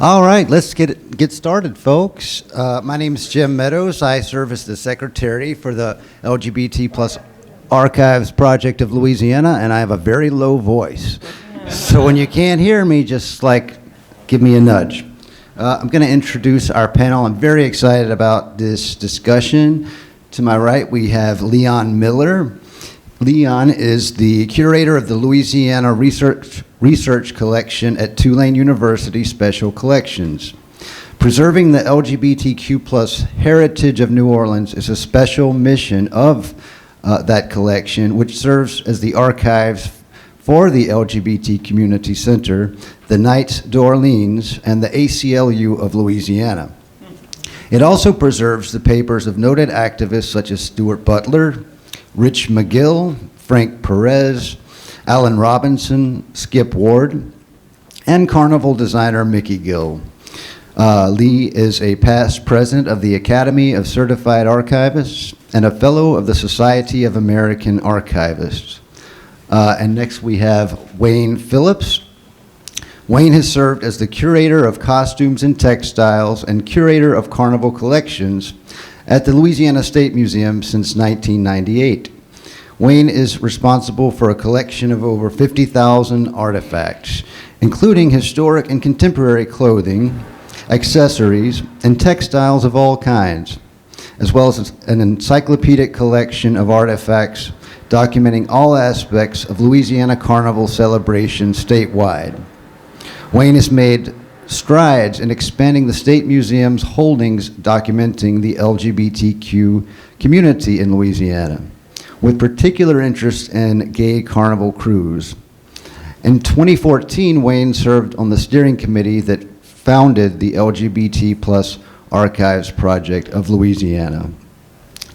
All right, let's get started, folks. My name is Jim Meadows. I serve as the secretary for the LGBT plus Archives Project of Louisiana, and I have a very low voice. So when you can't hear me, just give me a nudge. I'm going to introduce our panel. I'm very excited about this discussion. To my right, we have Leon Miller. Leon is the curator of the Louisiana Research Collection at Tulane University Special Collections. Preserving the LGBTQ plus heritage of New Orleans is a special mission of that collection, which serves as the archives for the LGBT Community Center, the Knights d'Orleans, and the ACLU of Louisiana. It also preserves the papers of noted activists such as Stuart Butler, Rich McGill, Frank Perez, Alan Robinson, Skip Ward, and carnival designer Mickey Gill. Lee is a past president of the Academy of Certified Archivists and a fellow of the Society of American Archivists. And next we have Wayne Phillips. Wayne has served as the curator of costumes and textiles and curator of carnival collections at the Louisiana State Museum since 1998. Wayne is responsible for a collection of over 50,000 artifacts, including historic and contemporary clothing, accessories, and textiles of all kinds, as well as an encyclopedic collection of artifacts documenting all aspects of Louisiana Carnival celebration statewide. Wayne has made strides in expanding the State Museum's holdings documenting the LGBTQ community in Louisiana, with particular interest in gay carnival crews. In 2014, Wayne served on the steering committee that founded the LGBT plus Archives Project of Louisiana.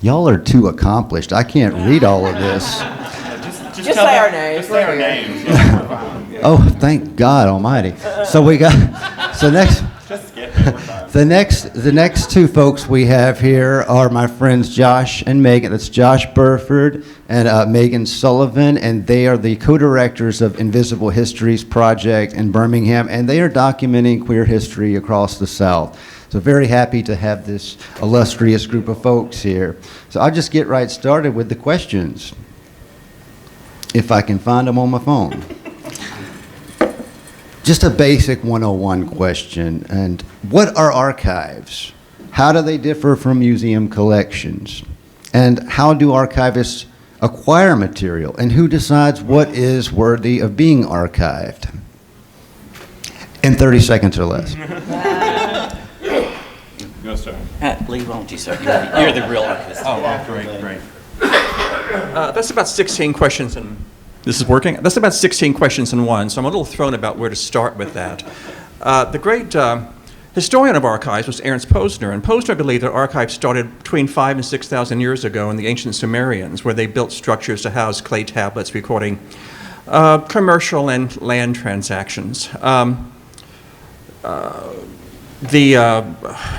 Y'all are too accomplished. I can't read all of this. Just say our names. Just say our names. Oh, thank God Almighty. So we got, the next two folks we have here are my friends Josh and Maigen. That's Josh Burford and Maigen Sullivan, and they are the co-directors of Invisible Histories Project in Birmingham, and they are documenting queer history across the South. So very happy to have this illustrious group of folks here. So I'll just get right started with the questions, if I can find them on my phone. Just a basic 101 question. And what are archives? How do they differ from museum collections? And how do archivists acquire material? And who decides what is worthy of being archived? In 30 seconds or less. Go, sir. Lee, won't you, sir? You're the real archivist. Oh, great. That's about 16 questions, and this is working? That's about 16 questions in one, so I'm a little thrown about where to start with that. The great historian of archives was Ernst Posner, and Posner believed that archives started between 5,000 and 6,000 years ago in the ancient Sumerians, where they built structures to house clay tablets recording commercial and land transactions. The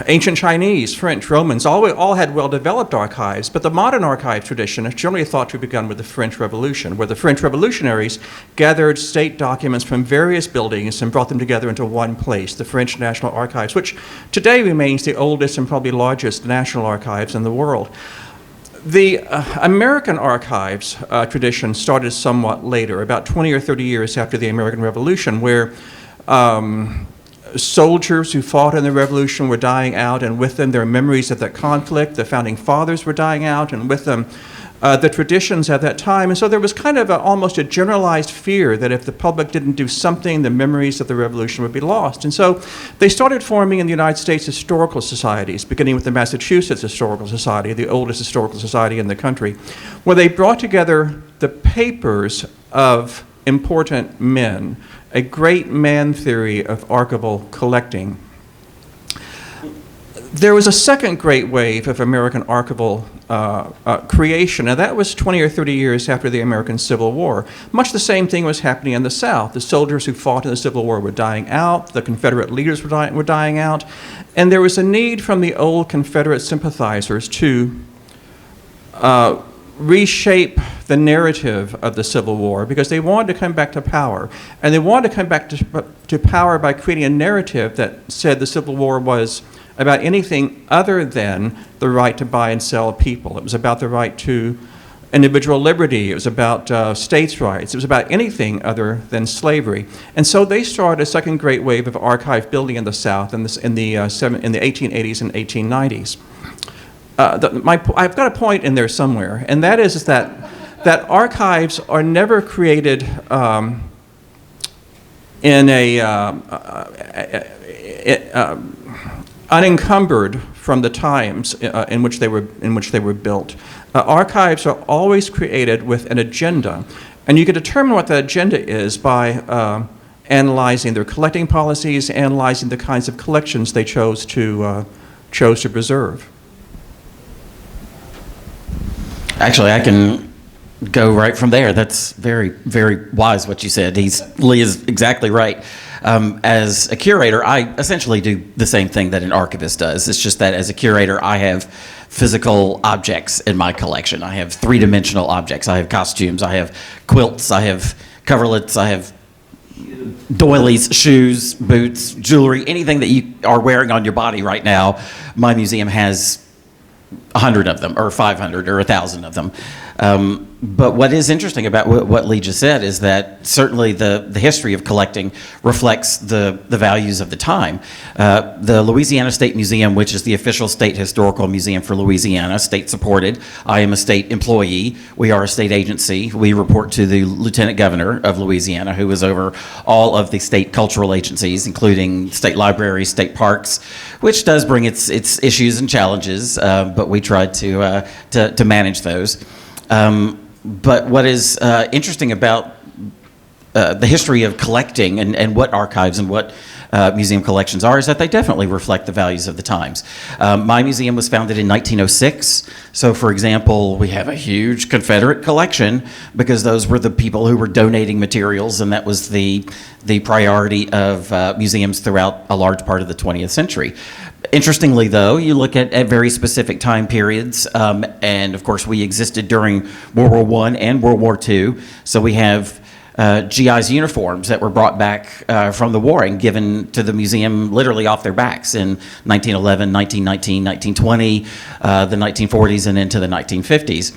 ancient Chinese, French, Romans, all had well-developed archives, but the modern archive tradition is generally thought to have begun with the French Revolution, where the French revolutionaries gathered state documents from various buildings and brought them together into one place, the French National Archives, which today remains the oldest and probably largest national archives in the world. The American archives tradition started somewhat later, about 20 or 30 years after the American Revolution, where soldiers who fought in the Revolution were dying out, and with them their memories of that conflict. The Founding Fathers were dying out, and with them the traditions at that time. And so there was kind of almost a generalized fear that if the public didn't do something, the memories of the Revolution would be lost. And so they started forming in the United States historical societies, beginning with the Massachusetts Historical Society, the oldest historical society in the country, where they brought together the papers of important men, a great man theory of archival collecting. There was a second great wave of American archival creation, and that was 20 or 30 years after the American Civil War. Much the same thing was happening in the South. The soldiers who fought in the Civil War were dying out, the Confederate leaders were dying out, and there was a need from the old Confederate sympathizers to reshape the narrative of the Civil War because they wanted to come back to power. And they wanted to come back to power by creating a narrative that said the Civil War was about anything other than the right to buy and sell people. It was about the right to individual liberty. It was about states' rights. It was about anything other than slavery. And so they started a second great wave of archive building in the South in the 1880s and 1890s. I've got a point in there somewhere, and that is that archives are never created in unencumbered from the times in which they were built. Archives are always created with an agenda, and you can determine what that agenda is by analyzing their collecting policies, analyzing the kinds of collections they chose to preserve. Actually, I can go right from there. That's very, very wise what you said. Lee is exactly right. As a curator, I essentially do the same thing that an archivist does. It's just that as a curator, I have physical objects in my collection. I have three-dimensional objects. I have costumes. I have quilts. I have coverlets. I have doilies, shoes, boots, jewelry, anything that you are wearing on your body right now. My museum has 100 of them, or 500, or 1,000 of them. But what is interesting about what Lee just said is that certainly the history of collecting reflects the values of the time. The Louisiana State Museum, which is the official state historical museum for Louisiana, state supported. I am a state employee. We are a state agency. We report to the Lieutenant Governor of Louisiana, who is over all of the state cultural agencies, including state libraries, state parks, which does bring its issues and challenges, but we try to manage those. But what is interesting about the history of collecting and what archives and what museum collections are is that they definitely reflect the values of the times. My museum was founded in 1906, so for example, we have a huge Confederate collection because those were the people who were donating materials, and that was the priority of museums throughout a large part of the 20th century. Interestingly, though, you look at very specific time periods, and of course we existed during World War I and World War II, so we have GI's uniforms that were brought back from the war and given to the museum literally off their backs in 1911, 1919, 1920, the 1940s, and into the 1950s.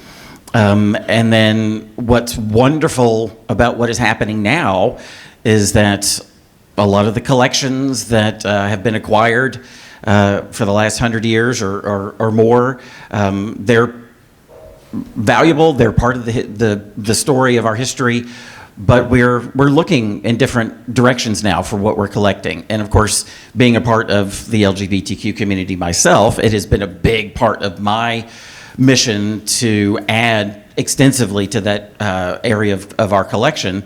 And then what's wonderful about what is happening now is that a lot of the collections that have been acquired for the last 100 years or more, they're valuable. They're part of the story of our history, but we're looking in different directions now for what we're collecting. And of course, being a part of the LGBTQ community myself, it has been a big part of my mission to add extensively to that area of our collection.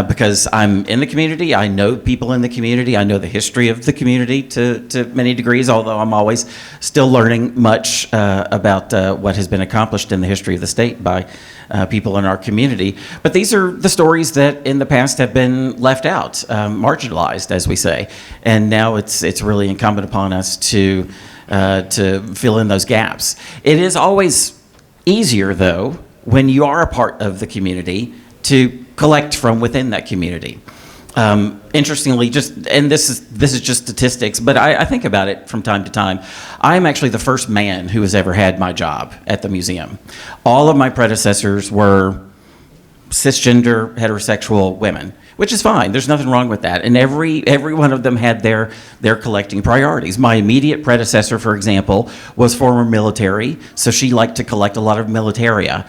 Because I'm in the community, I know people in the community, I know the history of the community to many degrees, although I'm always still learning much about what has been accomplished in the history of the state by people in our community. But these are the stories that in the past have been left out, marginalized, as we say. And now it's really incumbent upon us to fill in those gaps. It is always easier, though, when you are a part of the community to collect from within that community. Interestingly, this is just statistics, but I think about it from time to time. I am actually the first man who has ever had my job at the museum. All of my predecessors were cisgender, heterosexual women, which is fine. There's nothing wrong with that. And every one of them had their collecting priorities. My immediate predecessor, for example, was former military, so she liked to collect a lot of militaria,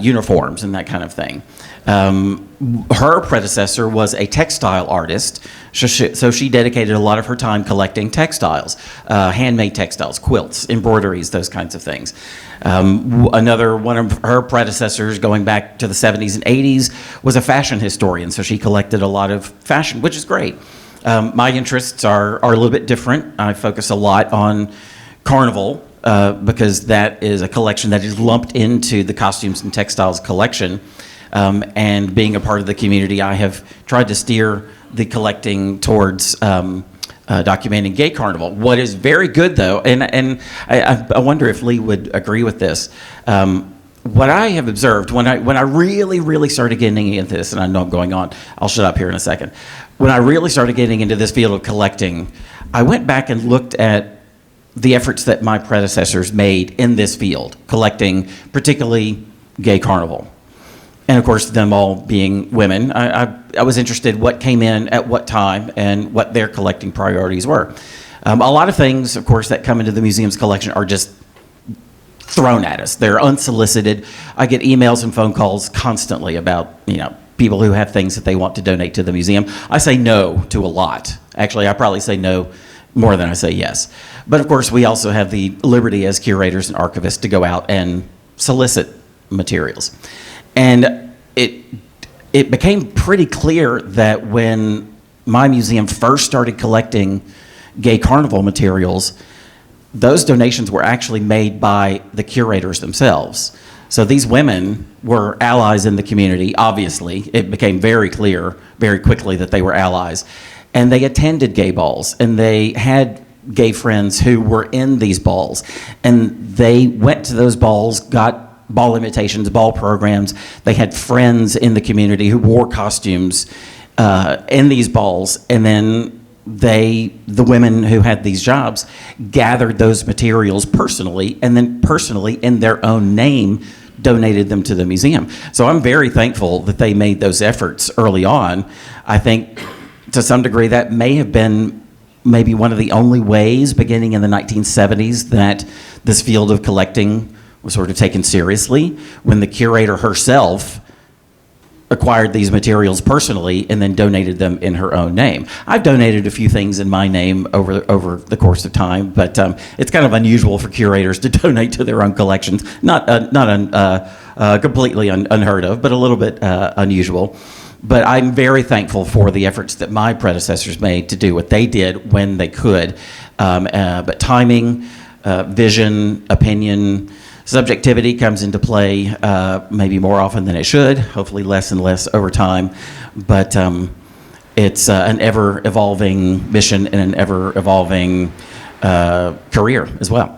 uniforms and that kind of thing. Her predecessor was a textile artist, so she dedicated a lot of her time collecting textiles, handmade textiles, quilts, embroideries, those kinds of things. Another one of her predecessors, going back to the 70s and 80s, was a fashion historian, so she collected a lot of fashion, which is great. My interests are a little bit different. I focus a lot on Carnival, because that is a collection that is lumped into the costumes and textiles collection. And being a part of the community, I have tried to steer the collecting towards documenting gay carnival. What is very good, though, and I wonder if Lee would agree with this, what I have observed when I really started getting into this, and I know I'm going on, I'll shut up here in a second. When I really started getting into this field of collecting, I went back and looked at the efforts that my predecessors made in this field, collecting particularly Gay Carnival. And of course, them all being women, I was interested what came in at what time and what their collecting priorities were. A lot of things, of course, that come into the museum's collection are just thrown at us. They're unsolicited. I get emails and phone calls constantly about, people who have things that they want to donate to the museum. I say no to a lot. Actually, I probably say no more than I say yes. But of course, we also have the liberty as curators and archivists to go out and solicit materials. And it became pretty clear that when my museum first started collecting Gay Carnival materials, those donations were actually made by the curators themselves. So these women were allies in the community, obviously. It became very clear very quickly that they were allies. And they attended gay balls, and they had gay friends who were in these balls. And they went to those balls, got ball invitations, ball programs. They had friends in the community who wore costumes in these balls, and then the women who had these jobs gathered those materials personally, and then personally in their own name donated them to the museum. So I'm very thankful that they made those efforts early on. I think to some degree that may have been maybe one of the only ways beginning in the 1970s that this field of collecting was sort of taken seriously, when the curator herself acquired these materials personally and then donated them in her own name. I've donated a few things in my name over the course of time, but it's kind of unusual for curators to donate to their own collections. Not completely unheard of, but a little bit unusual. But I'm very thankful for the efforts that my predecessors made to do what they did when they could. But timing, vision, opinion, subjectivity comes into play maybe more often than it should, hopefully less and less over time. But it's an ever-evolving mission and an ever-evolving career as well.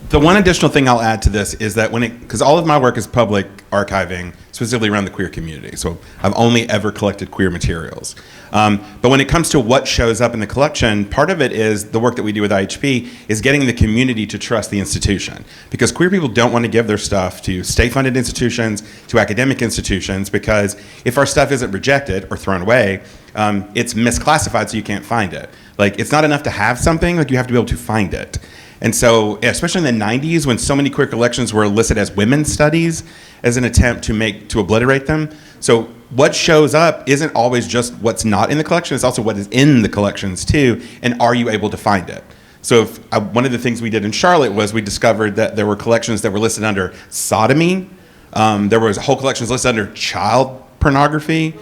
The one additional thing I'll add to this is that because all of my work is public archiving, specifically around the queer community. So I've only ever collected queer materials. But when it comes to what shows up in the collection, part of it is the work that we do with IHP is getting the community to trust the institution. Because queer people don't want to give their stuff to state-funded institutions, to academic institutions, because if our stuff isn't rejected or thrown away, it's misclassified so you can't find it. Like, it's not enough to have something, like you have to be able to find it. And so, especially in the 90s, when so many queer collections were listed as women's studies as an attempt to obliterate them. So what shows up isn't always just what's not in the collection, it's also what is in the collections too, and are you able to find it? So one of the things we did in Charlotte was we discovered that there were collections that were listed under sodomy, there was whole collections listed under child pornography,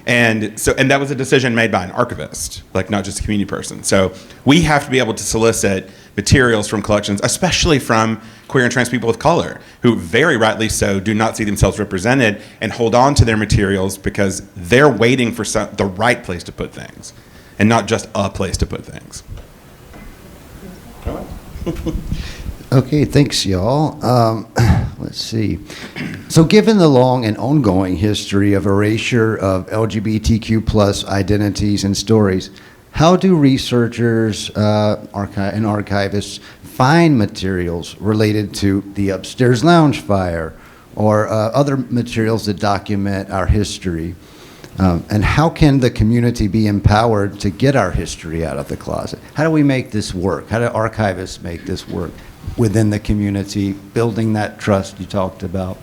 and that was a decision made by an archivist, like not just a community person. So we have to be able to solicit materials from collections, especially from queer and trans people of color, who very rightly so do not see themselves represented and hold on to their materials because they're waiting for the right place to put things and not just a place to put things. Okay, thanks, y'all. Let's see. So given the long and ongoing history of erasure of LGBTQ plus identities and stories, how do researchers and archivists find materials related to the upstairs lounge fire or other materials that document our history? And how can the community be empowered to get our history out of the closet? How do we make this work? How do archivists make this work within the community, building that trust you talked about?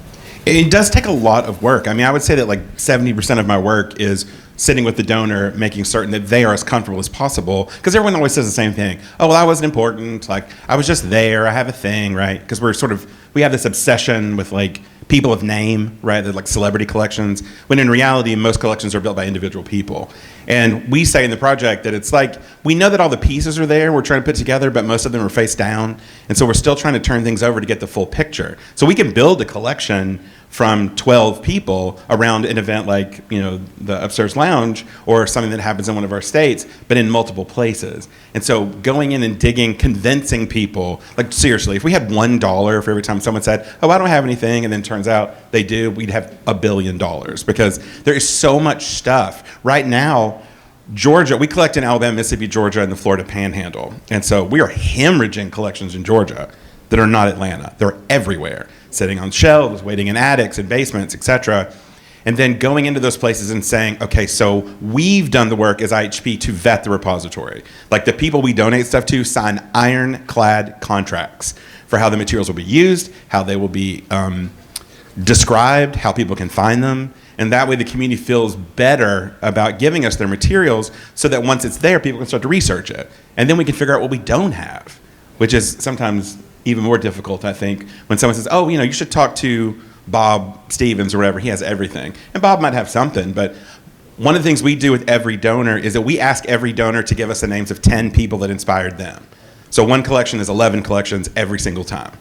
It does take a lot of work. I mean, I would say that like 70% of my work is sitting with the donor, making certain that they are as comfortable as possible. Because everyone always says the same thing. Oh, well, I wasn't important. Like, I was just there. I have a thing, right? Because we have this obsession with like people of name, right? They're like celebrity collections. When in reality, most collections are built by individual people. And we say in the project that it's like, we know that all the pieces are there, we're trying to put together, but most of them are face down. And so we're still trying to turn things over to get the full picture. So we can build a collection from 12 people around an event like, the Upstairs Lounge or something that happens in one of our states, but in multiple places. And so going in and digging, convincing people, like seriously, if we had $1 for every time someone said, oh, I don't have anything, and then turns out they do, we'd have $1 billion, because there is so much stuff. Right now, Georgia, we collect in Alabama, Mississippi, Georgia, and the Florida Panhandle. And so we are hemorrhaging collections in Georgia that are not Atlanta. They're everywhere, sitting on shelves, waiting in attics and basements, etc. And then going into those places and saying, okay, so we've done the work as IHP to vet the repository. Like the people we donate stuff to sign ironclad contracts for how the materials will be used, how they will be described, how people can find them. And that way the community feels better about giving us their materials, so that once it's there, people can start to research it. And then we can figure out what we don't have, which is sometimes even more difficult, I think, when someone says, oh, you should talk to Bob Stevens or whatever. He has everything. And Bob might have something, but one of the things we do with every donor is that we ask every donor to give us the names of 10 people that inspired them. So one collection is 11 collections every single time.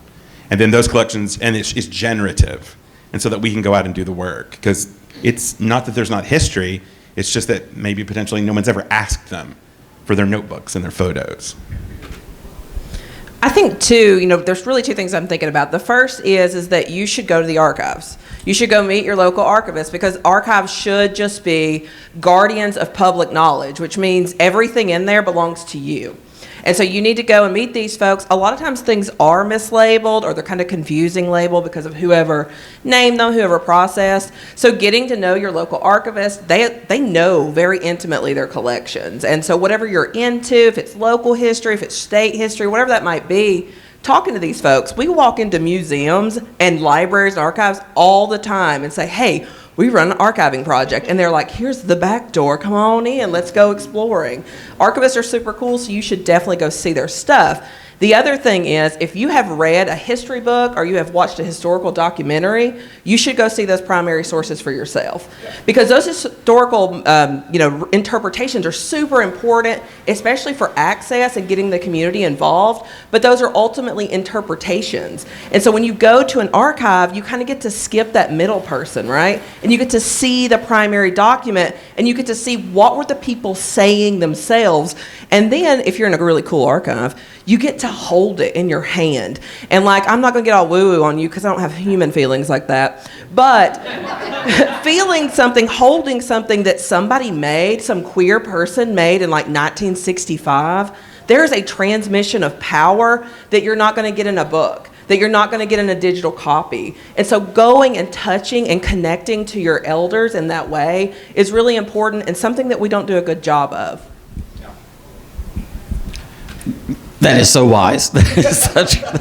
And then those collections, and it's generative. And so that we can go out and do the work. Because it's not that there's not history, it's just that maybe potentially no one's ever asked them for their notebooks and their photos. I think too, there's really two things I'm thinking about. The first is that you should go to the archives. You should go meet your local archivist, because archives should just be guardians of public knowledge, which means everything in there belongs to you. And so you need to go and meet these folks. A lot of times things are mislabeled, or they're kind of confusing labeled because of whoever named them, whoever processed. So getting to know your local archivist, they know very intimately their collections. And so whatever you're into, if it's local history, if it's state history, whatever that might be, talking to these folks, we walk into museums and libraries and archives all the time and say, hey, we run an archiving project. And they're like, here's the back door. Come on in. Let's go exploring. Archivists are super cool, so you should definitely go see their stuff. The other thing is, if you have read a history book or you have watched a historical documentary, you should go see those primary sources for yourself. Because those historical interpretations are super important, especially for access and getting the community involved. But those are ultimately interpretations. And so when you go to an archive, you kind of get to skip that middle person, right? And you get to see the primary document, and you get to see what were the people saying themselves. And then if you're in a really cool archive, you get to hold it in your hand. And I'm not going to get all woo-woo on you because I don't have human feelings like that. But feeling something, holding something that somebody made, some queer person made in 1965, there's a transmission of power that you're not going to get in a book, that you're not going to get in a digital copy. And so going and touching and connecting to your elders in that way is really important, and something that we don't do a good job of. That is so wise. That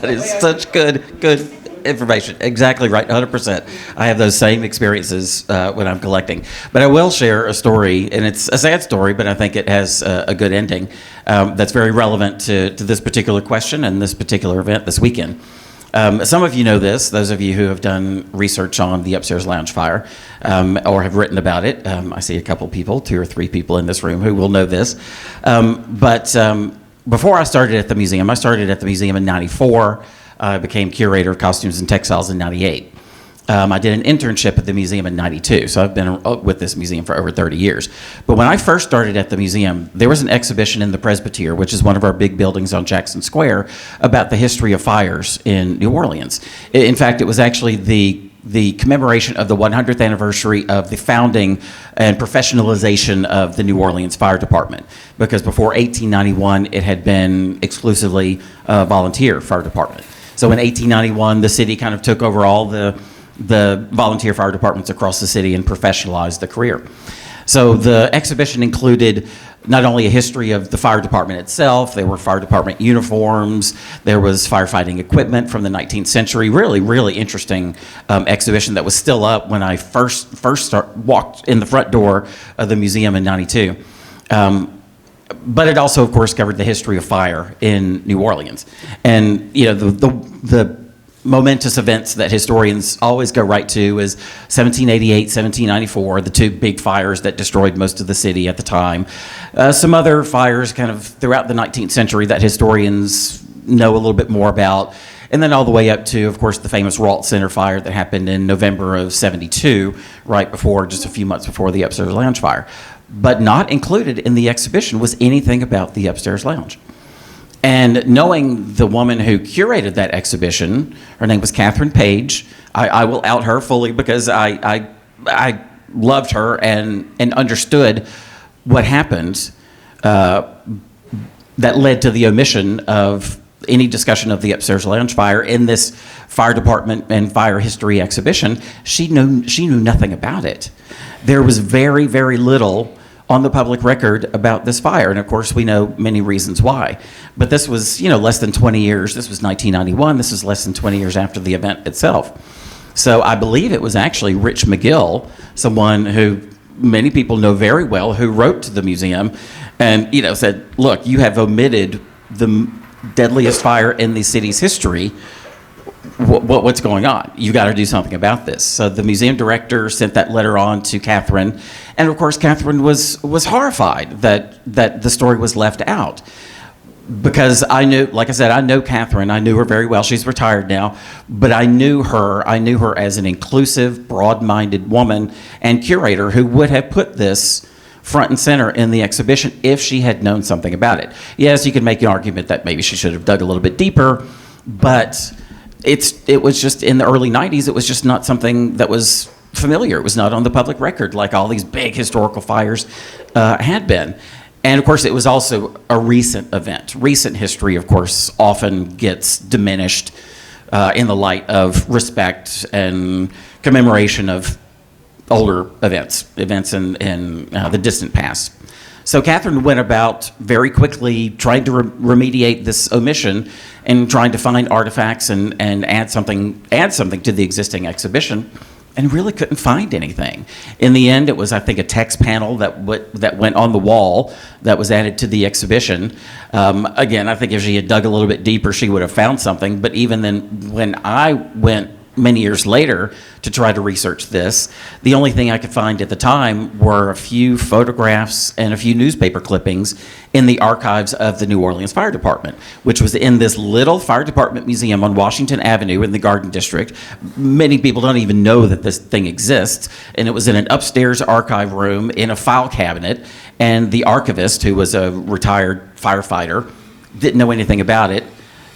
is such good information. Exactly right, 100%. I have those same experiences when I'm collecting. But I will share a story, and it's a sad story, but I think it has a good ending that's very relevant to this particular question and this particular event this weekend. Some of you know this, those of you who have done research on the Upstairs Lounge fire or have written about it. I see a couple people, 2 or 3 people in this room who will know this. Before I started at the museum, I started at the museum in 94. I became curator of costumes and textiles in 98. I did an internship at the museum in 92, so I've been with this museum for over 30 years. But when I first started at the museum, there was an exhibition in the Presbytere, which is one of our big buildings on Jackson Square, about the history of fires in New Orleans. In fact, it was actually the commemoration of the 100th anniversary of the founding and professionalization of the New Orleans Fire Department. Because before 1891, it had been exclusively a volunteer fire department. So in 1891, the city kind of took over all the volunteer fire departments across the city and professionalized the career. So the exhibition included not only a history of the fire department itself, there were fire department uniforms, there was firefighting equipment from the 19th century, really interesting exhibition that was still up when I first walked in the front door of the museum in 92. But it also, of course, covered the history of fire in New Orleans. And, the momentous events that historians always go right to is 1788, 1794, the 2 big fires that destroyed most of the city at the time. Some other fires kind of throughout the 19th century that historians know a little bit more about. and then all the way up to, of course, the famous Ralt Center fire that happened in November of '72, right before, just a few months before the upstairs lounge fire. But not included in the exhibition was anything about the upstairs lounge. And knowing the woman who curated that exhibition, her name was Catherine Page. I will out her fully because I loved her and understood what happened that led to the omission of any discussion of the upstairs lounge fire in this fire department and fire history exhibition. She knew nothing about it. There was very, very little on the public record about this fire, and of course we know many reasons why. But this was, less than 20 years. This was 1991. This was less than 20 years after the event itself. So I believe it was actually Rich McGill, someone who many people know very well, who wrote to the museum and said, look, you have omitted the deadliest fire in the city's history. What's going on? You got to do something about this. So the museum director sent that letter on to Catherine, and of course Catherine was horrified that the story was left out. Because I knew, like I said, I know Catherine. I knew her very well. She's retired now, but I knew her as an inclusive, broad-minded woman and curator who would have put this front and center in the exhibition if she had known something about it. Yes, you can make an argument that maybe she should have dug a little bit deeper, but it was just in the early 90s, it was just not something that was familiar. It was not on the public record like all these big historical fires had been. And of course, it was also a recent event. Recent history, of course, often gets diminished in the light of respect and commemoration of older events in the distant past. So Catherine went about very quickly trying to remediate this omission and trying to find artifacts and add something to the existing exhibition, and really couldn't find anything. In the end, it was, I think, a text panel that went on the wall that was added to the exhibition. Again, I think if she had dug a little bit deeper, she would have found something. But even then, when I went many years later to try to research this, the only thing I could find at the time were a few photographs and a few newspaper clippings in the archives of the New Orleans Fire Department, which was in this little fire department museum on Washington Avenue in the Garden District. Many people don't even know that this thing exists, and it was in an upstairs archive room in a file cabinet, and the archivist, who was a retired firefighter, didn't know anything about it,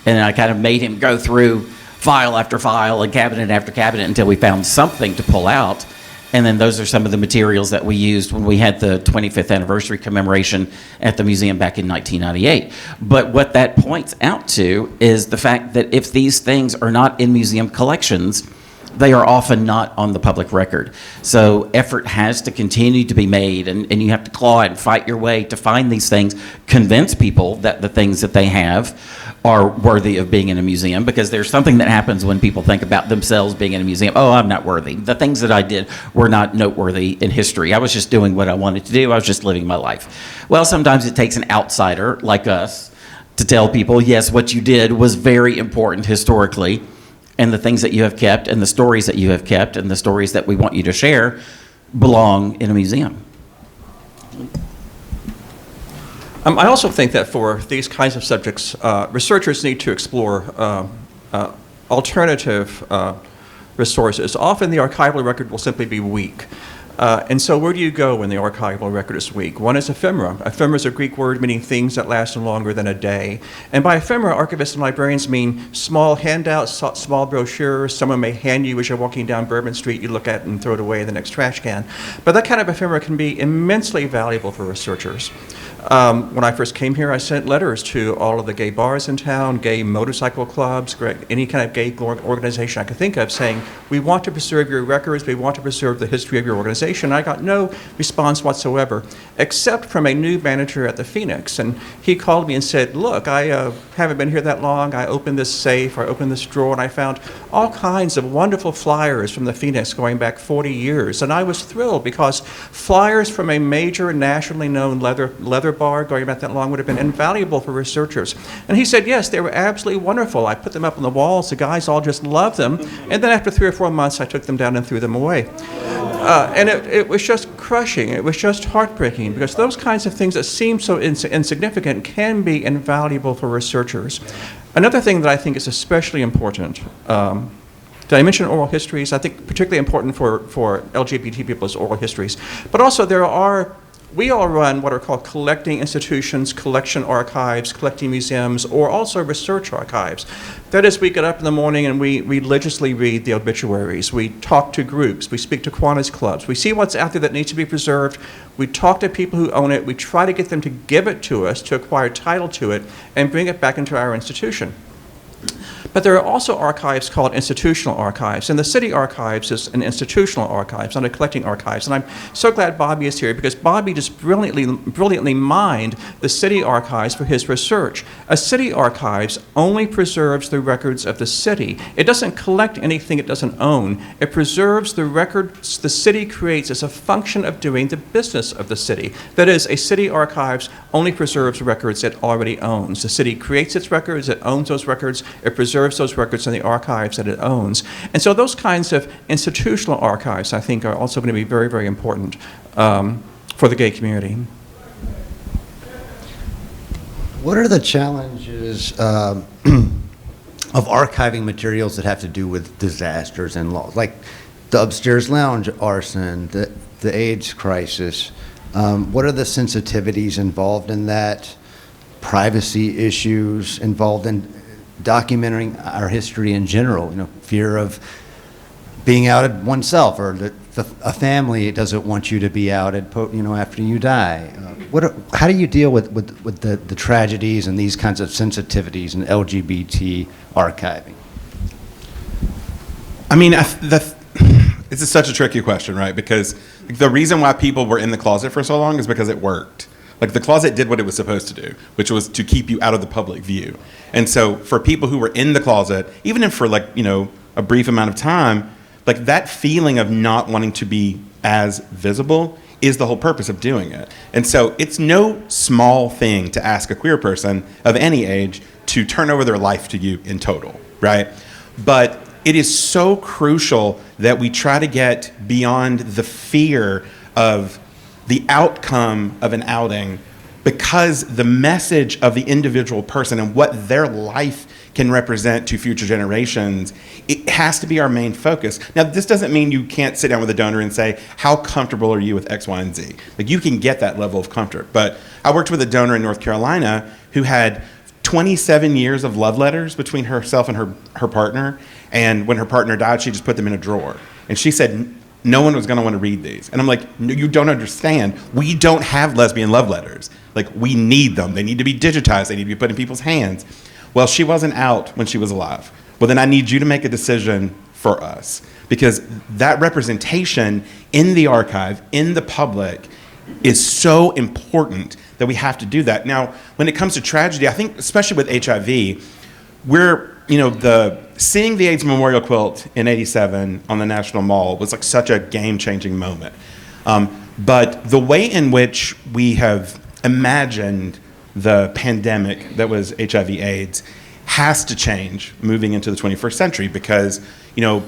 and I kind of made him go through file after file and cabinet after cabinet until we found something to pull out. And then those are some of the materials that we used when we had the 25th anniversary commemoration at the museum back in 1998. But what that points out to is the fact that if these things are not in museum collections, they are often not on the public record. So effort has to continue to be made, and you have to claw and fight your way to find these things, convince people that the things that they have are worthy of being in a museum, because there's something that happens when people think about themselves being in a museum. Oh, I'm not worthy. The things that I did were not noteworthy in history. I was just doing what I wanted to do. I was just living my life. Well, sometimes it takes an outsider like us to tell people, yes, what you did was very important historically, and the things that you have kept and the stories that you have kept and the stories that we want you to share belong in a museum. I also think that for these kinds of subjects, researchers need to explore alternative resources. Often the archival record will simply be weak. And so where do you go when the archival record is weak? One is ephemera. Ephemera is a Greek word meaning things that last longer than a day. And by ephemera, archivists and librarians mean small handouts, small brochures. Someone may hand you as you're walking down Bourbon Street, you look at it and throw it away in the next trash can. But that kind of ephemera can be immensely valuable for researchers. When I first came here, I sent letters to all of the gay bars in town, gay motorcycle clubs, any kind of gay organization I could think of, saying, we want to preserve your records, we want to preserve the history of your organization. I got no response whatsoever, except from a new manager at the Phoenix. And he called me and said, look, I haven't been here that long. I opened this safe, I opened this drawer, and I found all kinds of wonderful flyers from the Phoenix going back 40 years. And I was thrilled because flyers from a major nationally known leather bar going back that long would have been invaluable for researchers. And he said, yes, they were absolutely wonderful. I put them up on the walls. The guys all just loved them. And then after 3 or 4 months, I took them down and threw them away. And it was just crushing. It was just heartbreaking, because those kinds of things that seem so insignificant can be invaluable for researchers. Another thing that I think is especially important, did I mention oral histories? I think particularly important for LGBT people is oral histories. But also we all run what are called collecting institutions, collection archives, collecting museums, or also research archives. That is, we get up in the morning and we religiously read the obituaries. We talk to groups. We speak to Kiwanis clubs. We see what's out there that needs to be preserved. We talk to people who own it. We try to get them to give it to us, to acquire title to it, and bring it back into our institution. But there are also archives called institutional archives, and the city archives is an institutional archives, not a collecting archives. And I'm so glad Bobby is here, because Bobby just brilliantly mined the city archives for his research. A city archives only preserves the records of the city. It doesn't collect anything it doesn't own. It preserves the records the city creates as a function of doing the business of the city. That is, a city archives only preserves records it already owns. The city creates its records, it owns those records, it preserves those records in the archives that it owns. And so those kinds of institutional archives, I think, are also going to be very, very important for the gay community. What are the challenges of archiving materials that have to do with disasters and laws, like the upstairs lounge arson, the AIDS crisis? What are the sensitivities involved in that? Privacy issues involved in documenting our history in general, fear of being outed oneself, or that a family doesn't want you to be outed, after you die. How do you deal with the tragedies and these kinds of sensitivities in LGBT archiving? I mean, this is such a tricky question, right? Because the reason why people were in the closet for so long is because it worked. Like, the closet did what it was supposed to do, which was to keep you out of the public view. And so for people who were in the closet, even if for a brief amount of time, like, that feeling of not wanting to be as visible is the whole purpose of doing it. And so it's no small thing to ask a queer person of any age to turn over their life to you in total, right? But it is so crucial that we try to get beyond the fear of the outcome of an outing, because the message of the individual person and what their life can represent to future generations, it has to be our main focus. Now, this doesn't mean you can't sit down with a donor and say, how comfortable are you with X, Y, and Z? Like, you can get that level of comfort. But I worked with a donor in North Carolina who had 27 years of love letters between herself and her partner. And when her partner died, she just put them in a drawer. And she said, no one was going to want to read these. And I'm like, no, you don't understand. We don't have lesbian love letters. Like, we need them. They need to be digitized. They need to be put in people's hands. Well, she wasn't out when she was alive. Well, then I need you to make a decision for us, because that representation in the archive, in the public, is so important that we have to do that. Now, when it comes to tragedy, I think, especially with HIV, we're, seeing the AIDS memorial quilt in '87 on the National Mall was like such a game-changing moment. But the way in which we have imagined the pandemic that was HIV/AIDS has to change moving into the 21st century, because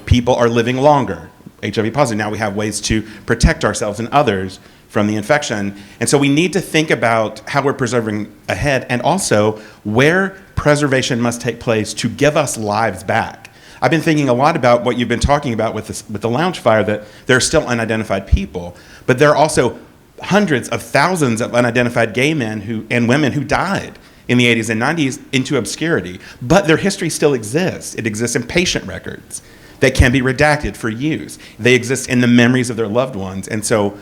people are living longer, HIV positive. Now we have ways to protect ourselves and others from the infection. And so we need to think about how we're preserving ahead, and also where preservation must take place to give us lives back. I've been thinking a lot about what you've been talking about with the lounge fire, that there are still unidentified people, but there are also hundreds of thousands of unidentified gay men and women who died in the 80s and 90s into obscurity, but their history still exists. It exists in patient records that can be redacted for use. They exist in the memories of their loved ones. And so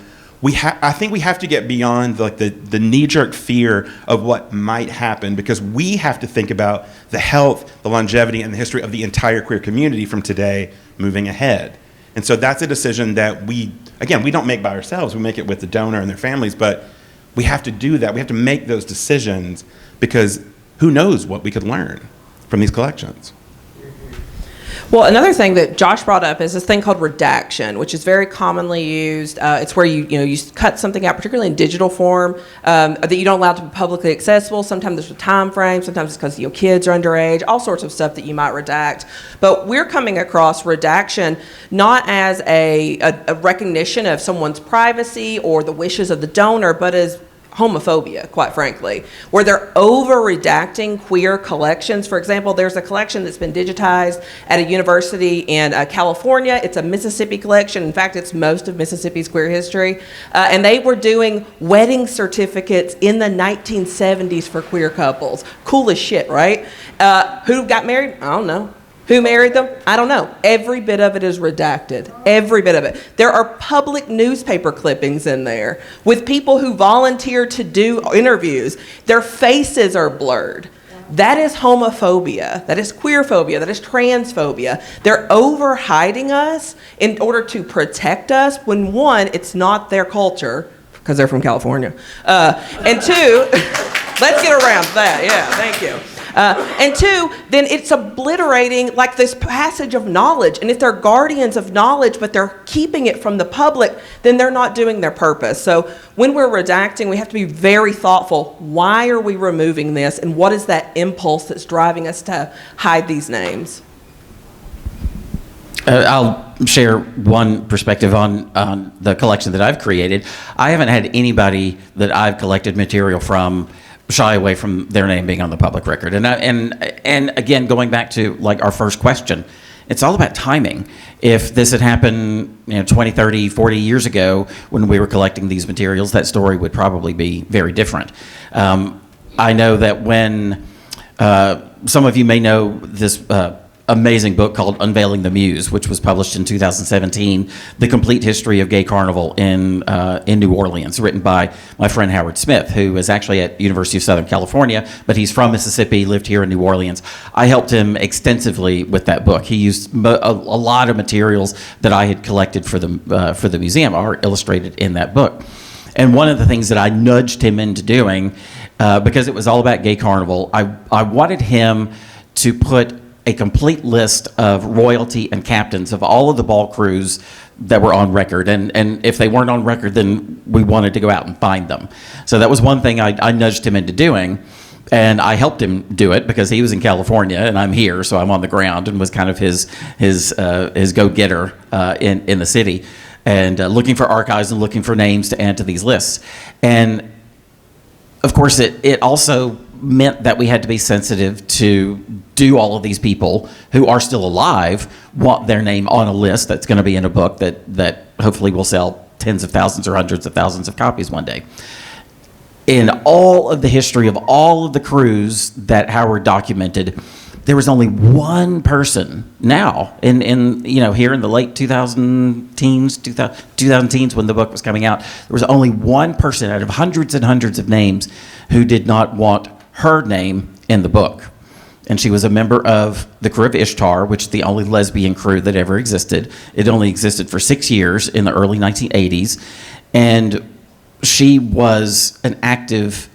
I think we have to get beyond the knee-jerk fear of what might happen, because we have to think about the health, the longevity, and the history of the entire queer community from today moving ahead. And so that's a decision that we don't make by ourselves. We make it with the donor and their families, but we have to do that. We have to make those decisions, because who knows what we could learn from these collections. Well, another thing that Josh brought up is this thing called redaction, which is very commonly used. It's where you cut something out, particularly in digital form, that you don't allow to be publicly accessible. Sometimes there's a time frame. Sometimes it's because kids are underage. All sorts of stuff that you might redact. But we're coming across redaction not as a recognition of someone's privacy or the wishes of the donor, but as homophobia, quite frankly, where they're over-redacting queer collections. For example, there's a collection that's been digitized at a university in California. It's a Mississippi collection. In fact, it's most of Mississippi's queer history. And they were doing wedding certificates in the 1970s for queer couples. Cool as shit, right? Who got married? I don't know. Who married them? I don't know. Every bit of it is redacted. Every bit of it. There are public newspaper clippings in there with people who volunteer to do interviews. Their faces are blurred. That is homophobia. That is queerphobia. That is transphobia. They're over hiding us in order to protect us when, one, it's not their culture because they're from California. And two, let's get around that. Yeah, thank you. And two, then it's obliterating like this passage of knowledge. And if they're guardians of knowledge, but they're keeping it from the public, then they're not doing their purpose. So when we're redacting, we have to be very thoughtful. Why are we removing this? And what is that impulse that's driving us to hide these names? I'll share one perspective on the collection that I've created. I haven't had anybody that I've collected material from shy away from their name being on the public record. And again, going back to like our first question, it's all about timing. If this had happened 20, 30, 40 years ago when we were collecting these materials, that story would probably be very different. I know that when some of you may know this amazing book called Unveiling the Muse, which was published in 2017, the complete history of gay carnival in New Orleans, written by my friend Howard Smith, who is actually at University of Southern California, but he's from Mississippi, lived here in New Orleans. I helped him extensively with that book. He used a lot of materials that I had collected for the museum are illustrated in that book. And one of the things that I nudged him into doing, because it was all about gay carnival, I wanted him to put a complete list of royalty and captains of all of the ball crews that were on record. And if they weren't on record, then we wanted to go out and find them. So that was one thing I nudged him into doing. And I helped him do it because he was in California and I'm here, so I'm on the ground, and was kind of his go-getter in the city, and looking for archives and looking for names to add to these lists. And of course, it also meant that we had to be sensitive to do all of these people who are still alive want their name on a list that's going to be in a book that hopefully will sell tens of thousands or hundreds of thousands of copies one day. In all of the history of all of the crews that Howard documented, there was only one person now in here in the late 2000 teens when the book was coming out, there was only one person out of hundreds and hundreds of names who did not want her name in the book. And she was a member of the crew of Ishtar, which is the only lesbian crew that ever existed. It only existed for 6 years in the early 1980s. And she was an active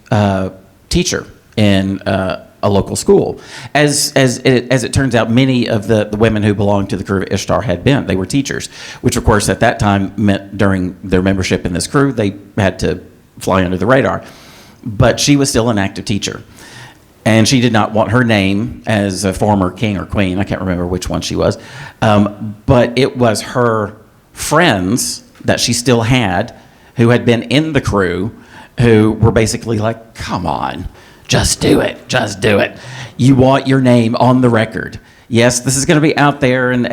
teacher in a local school. As it turns out, many of the women who belonged to the crew of Ishtar had been. They were teachers, which of course at that time meant during their membership in this crew, they had to fly under the radar. But she was still an active teacher. And she did not want her name as a former king or queen. I can't remember which one she was. But it was her friends that she still had who had been in the crew who were basically like, come on, just do it. Just do it. You want your name on the record. Yes, this is going to be out there, and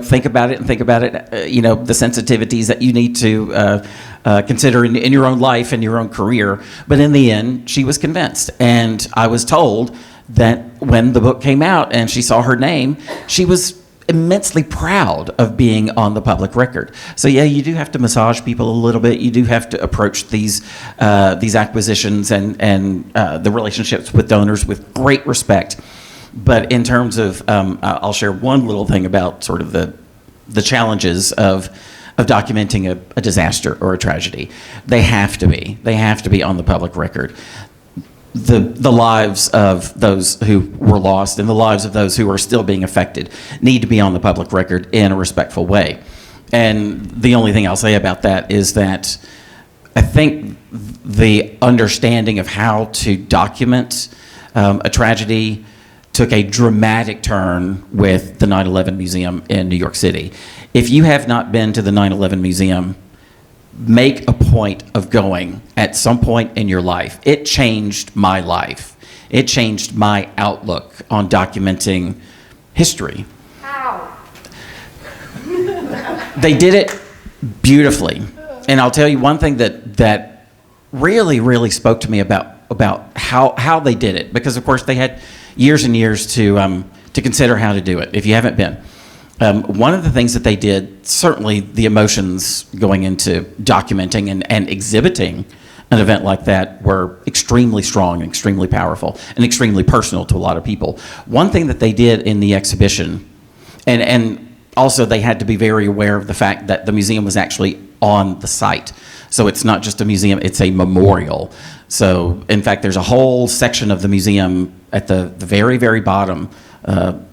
think about it, the sensitivities that you need to consider in your own life and your own career. But in the end, she was convinced. And I was told that when the book came out and she saw her name, she was immensely proud of being on the public record. So yeah, you do have to massage people a little bit. You do have to approach these acquisitions and the relationships with donors with great respect. But in terms of, I'll share one little thing about sort of the challenges of documenting a disaster or a tragedy. They have to be on the public record. The lives of those who were lost and the lives of those who are still being affected need to be on the public record in a respectful way. And the only thing I'll say about that is that I think the understanding of how to document a tragedy took a dramatic turn with the 9/11 Museum in New York City. If you have not been to the 9/11 Museum, make a point of going at some point in your life. It changed my life. It changed my outlook on documenting history. How? They did it beautifully. And I'll tell you one thing that really, really spoke to me about how they did it, because of course they had years and years to consider how to do it, if you haven't been. One of the things that they did, certainly the emotions going into documenting and exhibiting an event like that were extremely strong, extremely powerful, and extremely personal to a lot of people. One thing that they did in the exhibition, and also they had to be very aware of the fact that the museum was actually on the site. So it's not just a museum, it's a memorial. So in fact, there's a whole section of the museum at the very, very bottom,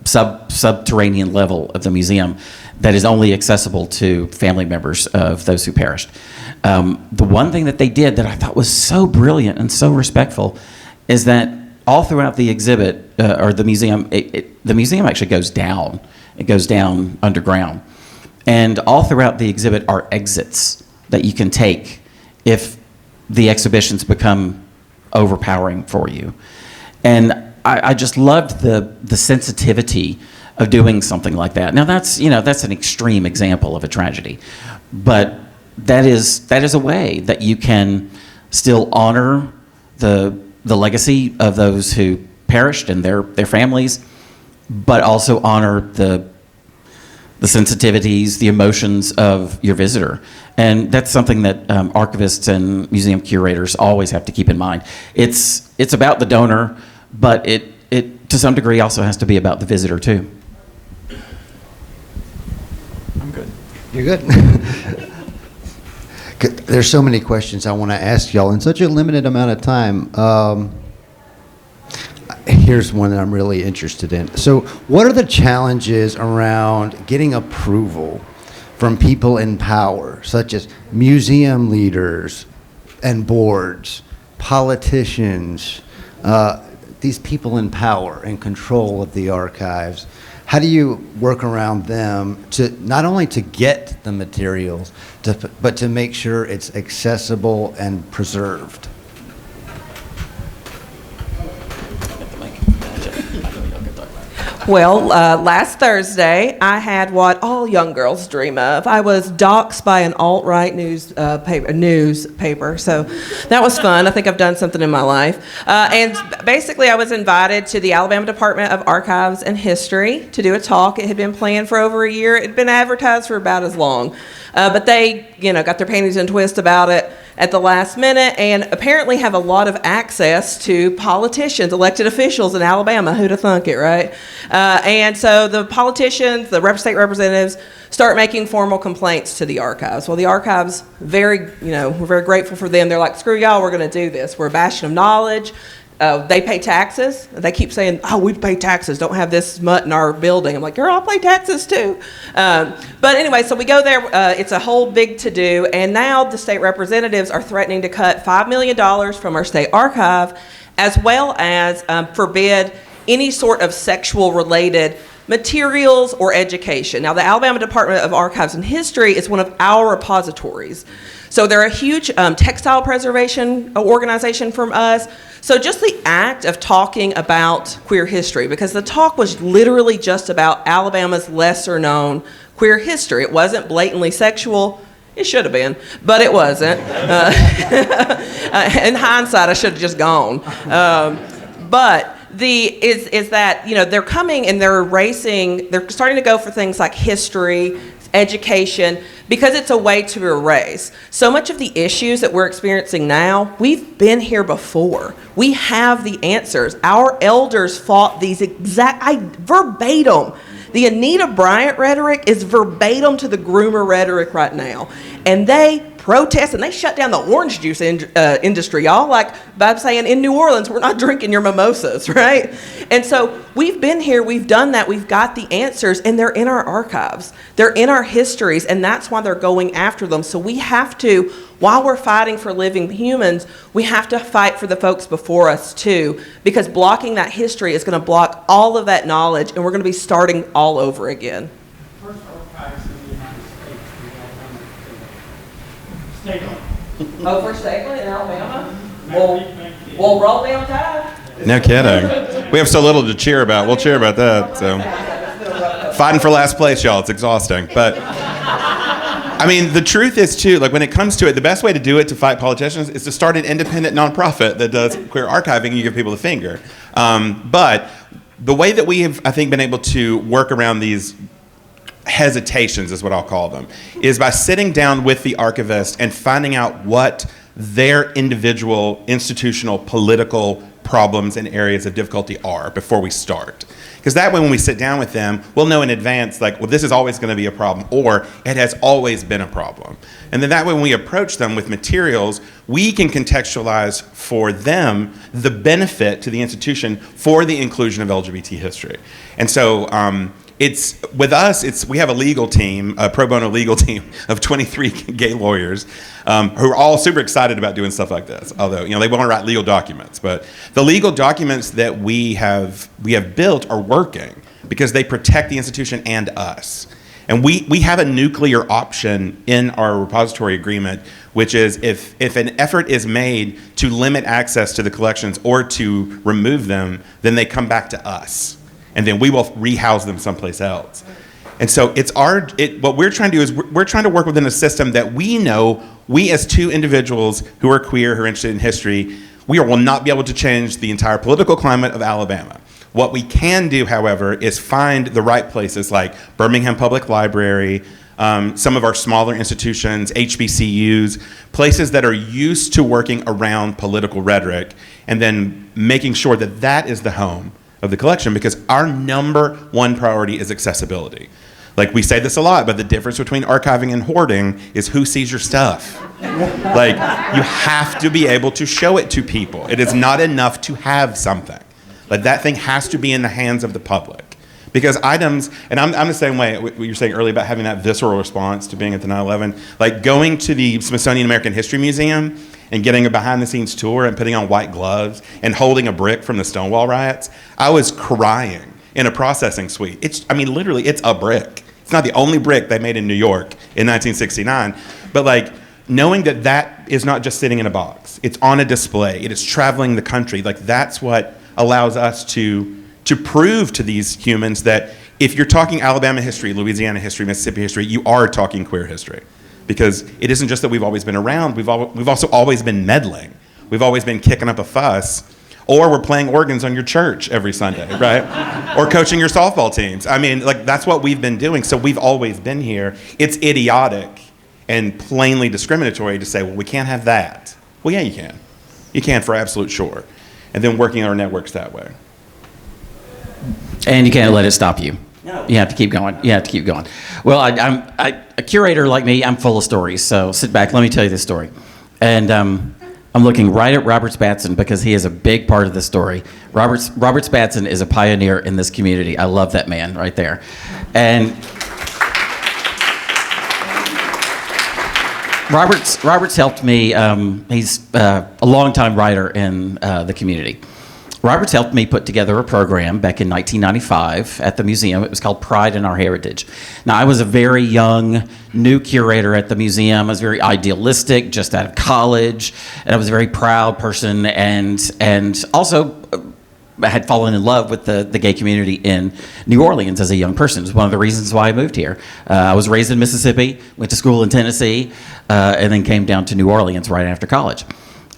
subterranean level of the museum that is only accessible to family members of those who perished. The one thing that they did that I thought was so brilliant and so respectful is that all throughout the exhibit, or the museum, the museum actually goes down. It goes down underground. And all throughout the exhibit are exits that you can take if the exhibitions become overpowering for you. And I just loved the sensitivity of doing something like that. Now that's an extreme example of a tragedy, but that is a way that you can still honor the legacy of those who perished and their families, but also honor the sensitivities, the emotions of your visitor. And that's something that archivists and museum curators always have to keep in mind. It's about the donor, but it to some degree also has to be about the visitor too. I'm good. You're good. There's so many questions I want to ask y'all in such a limited amount of time. Here's one that I'm really interested in. So what are the challenges around getting approval from people in power, such as museum leaders and boards, politicians, these people in power and control of the archives? How do you work around them to not only to get the materials, but to make sure it's accessible and preserved? Well, last Thursday, I had what all young girls dream of. I was doxxed by an alt-right newspaper, so that was fun. I think I've done something in my life. And basically, I was invited to the Alabama Department of Archives and History to do a talk. It had been planned for over a year. It had been advertised for about as long. But they, got their panties in a twist about it at the last minute, and apparently have a lot of access to politicians, elected officials in Alabama. Who'd have thunk it, right? And so the politicians, the state representatives, start making formal complaints to the archives. Well, the archives, we're very grateful for them. They're like, screw y'all, we're going to do this. We're a bastion of knowledge. They pay taxes. They keep saying, we pay taxes. Don't have this smut in our building. I'm like, girl, I'll pay taxes too. But anyway, so we go there. It's a whole big to-do. And now the state representatives are threatening to cut $5 million from our state archive, as well as forbid any sort of sexual-related materials or education. Now, the Alabama Department of Archives and History is one of our repositories. So they're a huge textile preservation organization from us. So just the act of talking about queer history, because the talk was literally just about Alabama's lesser known queer history. It wasn't blatantly sexual. It should have been, but it wasn't. In hindsight, I should have just gone. But is that they're coming and they're starting to go for things like history, education, because it's a way to erase. So much of the issues that we're experiencing now, we've been here before. We have the answers. Our elders fought these verbatim. The Anita Bryant rhetoric is verbatim to the groomer rhetoric right now. And they protest and they shut down the orange juice industry, y'all, like by saying in New Orleans, we're not drinking your mimosas, right? And so we've been here, we've done that, we've got the answers, and they're in our archives. They're in our histories, and that's why they're going after them. So we have to, while we're fighting for living humans, we have to fight for the folks before us too, because blocking that history is going to block all of that knowledge, and we're going to be starting all over again. First archives in the United States, Oh, for Stabler in Alabama? Well, roll down tide. No kidding. We have so little to cheer about. We'll cheer about that. So, fighting for last place, y'all. It's exhausting. But, I mean, the truth is, too, like when it comes to it, the best way to do it to fight politicians is to start an independent nonprofit that does queer archiving and you give people the finger. But the way that we have, I think, been able to work around these hesitations, is what I'll call them, is by sitting down with the archivist and finding out what their individual institutional political problems and areas of difficulty are before we start. Because that way when we sit down with them, we'll know in advance, like, well, this is always going to be a problem, or it has always been a problem. And then that way when we approach them with materials, we can contextualize for them the benefit to the institution for the inclusion of LGBT history. And so it's with us, we have a legal team, a pro bono legal team of 23 gay lawyers who are all super excited about doing stuff like this. Although, they want to write legal documents, but the legal documents that we have built are working because they protect the institution and us. And we have a nuclear option in our repository agreement, which is if an effort is made to limit access to the collections or to remove them, then they come back to us. And then we will rehouse them someplace else. And so what we're trying to do is we're trying to work within a system that we know, we as two individuals who are queer, who are interested in history, we will not be able to change the entire political climate of Alabama. What we can do, however, is find the right places like Birmingham Public Library, some of our smaller institutions, HBCUs, places that are used to working around political rhetoric, and then making sure that that is the home of the collection, because our number one priority is accessibility. Like, we say this a lot, but the difference between archiving and hoarding is who sees your stuff. Like, you have to be able to show it to people. It is not enough to have something. Like, that thing has to be in the hands of the public. Because items, and I'm the same way, what you were saying earlier about having that visceral response to being at the 9/11, like going to the Smithsonian American History Museum and getting a behind-the-scenes tour and putting on white gloves and holding a brick from the Stonewall riots, I was crying in a processing suite. Literally, it's a brick. It's not the only brick they made in New York in 1969, but like knowing that that is not just sitting in a box. It's on a display. It is traveling the country. Like, that's what allows us to prove to these humans that if you're talking Alabama history, Louisiana history, Mississippi history, you are talking queer history. Because it isn't just that we've always been around, we've also always been meddling. We've always been kicking up a fuss, or we're playing organs on your church every Sunday, right? Or coaching your softball teams. That's what we've been doing, so we've always been here. It's idiotic and plainly discriminatory to say, well, we can't have that. Well, yeah, you can. You can, for absolute sure. And then working our networks that way. And you can't let it stop you. No. You have to keep going. You have to keep going. Well, a curator like me, I'm full of stories. So sit back. Let me tell you this story. And I'm looking right at Robert Spatson because he is a big part of the story. Robert Spatson is a pioneer in this community. I love that man right there. And Robert's helped me. He's a longtime writer in the community. Robert's helped me put together a program back in 1995 at the museum. It was called Pride in Our Heritage. Now, I was a very young, new curator at the museum. I was very idealistic, just out of college, and I was a very proud person, and also I had fallen in love with the gay community in New Orleans as a young person. It was one of the reasons why I moved here. I was raised in Mississippi, went to school in Tennessee, and then came down to New Orleans right after college.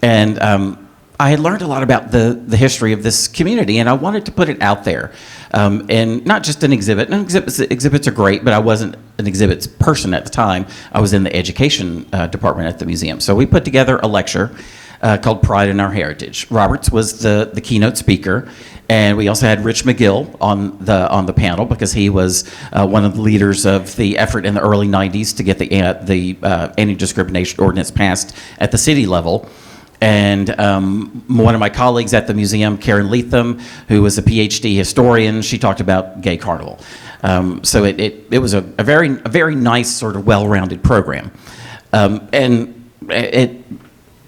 And I had learned a lot about the history of this community, and I wanted to put it out there. And not just an exhibit. And exhibits are great, but I wasn't an exhibits person at the time. I was in the education department at the museum. So we put together a lecture called Pride in Our Heritage. Roberts was the keynote speaker, and we also had Rich McGill on the panel because he was one of the leaders of the effort in the early 90s to get the anti-discrimination ordinance passed at the city level. And one of my colleagues at the museum, Karen Leatham, who was a PhD historian, she talked about Gay Carnival. So it was a very nice, sort of well-rounded program. And it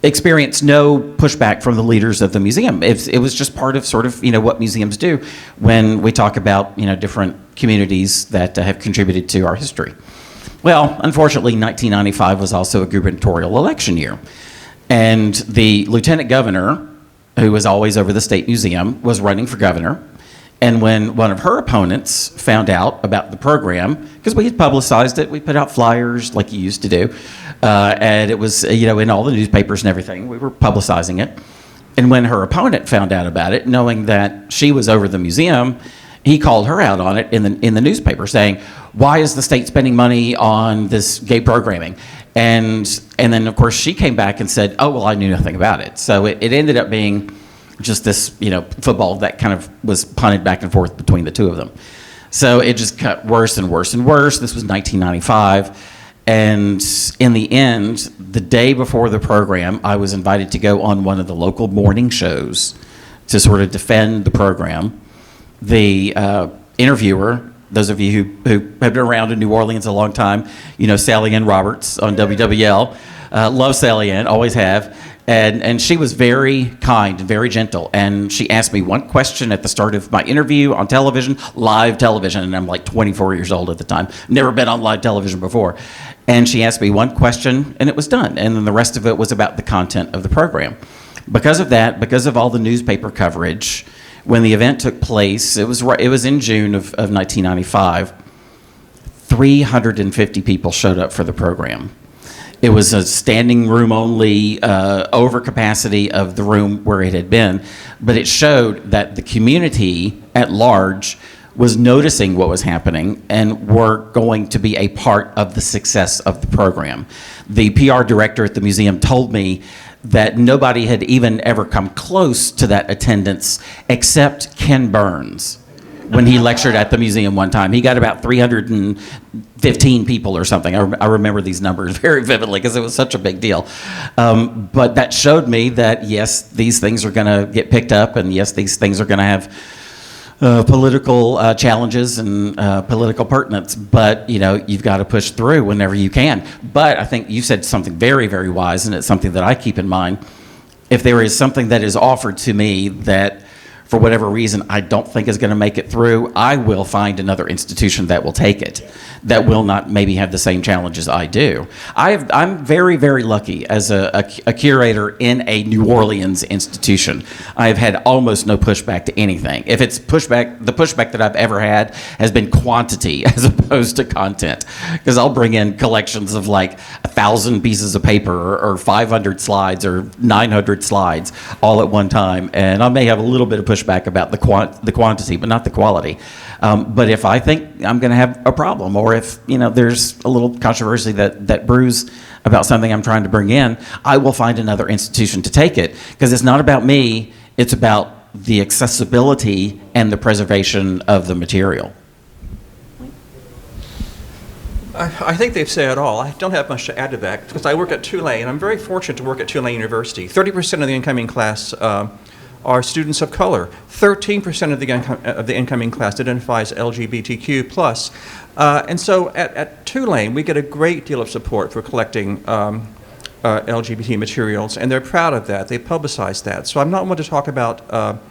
experienced no pushback from the leaders of the museum. It was just part of sort of, what museums do when we talk about, different communities that have contributed to our history. Well, unfortunately, 1995 was also a gubernatorial election year. And the lieutenant governor, who was always over the State Museum, was running for governor. And when one of her opponents found out about the program, because we had publicized it, we put out flyers like you used to do, and it was, in all the newspapers and everything, we were publicizing it. And when her opponent found out about it, knowing that she was over the museum, he called her out on it in the newspaper, saying, "Why is the state spending money on this gay programming?" And then, of course, she came back and said, "Oh, well, I knew nothing about it." So it ended up being just this, football that kind of was punted back and forth between the two of them. So it just got worse and worse and worse. This was 1995. And in the end, the day before the program, I was invited to go on one of the local morning shows to sort of defend the program. The interviewer, those of you who have been around in New Orleans a long time, Sally Ann Roberts on WWL. Love Sally Ann, always have. And she was very kind and very gentle. And she asked me one question at the start of my interview on television, live television, and I'm like 24 years old at the time. Never been on live television before. And she asked me one question, and it was done. And then the rest of it was about the content of the program. Because of that, because of all the newspaper coverage, when the event took place, it was in June of 1995, 350 people showed up for the program. It was a standing room only, overcapacity of the room where it had been, but it showed that the community at large was noticing what was happening and were going to be a part of the success of the program. The PR director at the museum told me that nobody had even ever come close to that attendance except Ken Burns. When he lectured at the museum one time, he got about 315 people or something. I remember these numbers very vividly because it was such a big deal. But that showed me that, yes, these things are going to get picked up, and yes, these things are going to have political challenges and political pertinence. But, you've got to push through whenever you can. But I think you said something very, very wise, and it's something that I keep in mind. If there is something that is offered to me that for whatever reason I don't think is going to make it through, I will find another institution that will take it, that will not maybe have the same challenges I do. I'm very, very lucky as a curator in a New Orleans institution. I've had almost no pushback to anything. If it's pushback, the pushback that I've ever had has been quantity as opposed to content, because I'll bring in collections of like 1,000 pieces of paper or 500 slides or 900 slides all at one time, and I may have a little bit of pushback about the quantity, but not the quality. But if I think I'm going to have a problem, or if there's a little controversy that brews about something I'm trying to bring in, I will find another institution to take it, because it's not about me, it's about the accessibility and the preservation of the material. I think they've said it all. I don't have much to add to that because I work at Tulane. I'm very fortunate to work at Tulane University. 30% of the incoming class are students of color. 13% of the incoming class identifies LGBTQ+. And so at Tulane, we get a great deal of support for collecting LGBT materials, and they're proud of that. They publicize that. So I'm not one to talk about